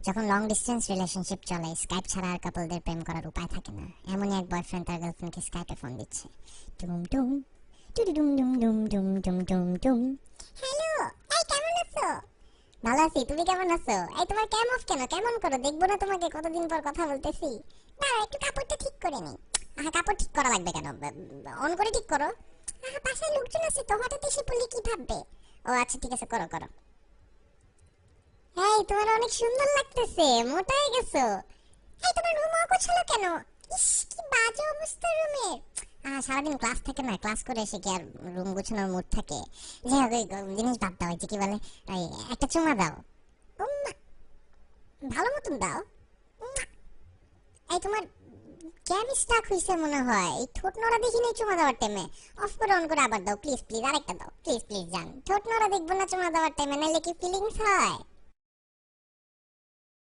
যখন long distance relationship চলে, Skype ছাড়া আর কাপলদের প্রেম করার উপায় থাকে না। এমনই এক বয়ফ্রেন্ড তার গার্লফ্রেন্ডকে স্কাইপে ফোন দিচ্ছে। টুম টুম টুডু ডুম ডুম ডুম ডুম ডুম ডুম ডুম। হ্যালো, এই কেমন আছো? ভালো আছি, তুমি কেমন আছো? এই তোমার ক্যাম অফ কেন? কেমন করো, দেখবো না তোমাকে, কতদিন পর কথা বলতেছি। না, একটু কাপড়টা ঠিক করে নি। কাপড় ঠিক করা লাগবে কেন? অন করে ঠিক করো। বাসায় লোকজন আছে তো, হঠাৎ এসে পড়লে কি ভাববে? ও আচ্ছা, ঠিক আছে, করো করো। এই তোমার অনেক সুন্দর লাগতেছে, মোটা হয়ে গেছো। এই তোমার রুম অগোছালো কেন? ইস, কি বাজে অবস্থা রুমের। সারাদিন ক্লাস থাকে না, ক্লাস করে এসে কি আর রুম গোছানোর মুড থাকে? যাই হোক, ওই জিনিস বাদ দাও, কি বলে, এই একটা চুমা দাও। উম্মা, ভালো মতন দাও। উম্মা। এই তোমার ক্যাম স্টাক হইছে মনে হয়, এই ঠোঁট নড়া দেখি নাই চুমা দেওয়ার টাইমে। অফ করে অন করে আবার দাও, প্লিজ প্লিজ, আরেকটা দাও, প্লিজ প্লিজ। জান ঠোঁট নড়া দেখবো না চুমা দেওয়ার টাইমে, নাইলে কি ফিলিংস হয়?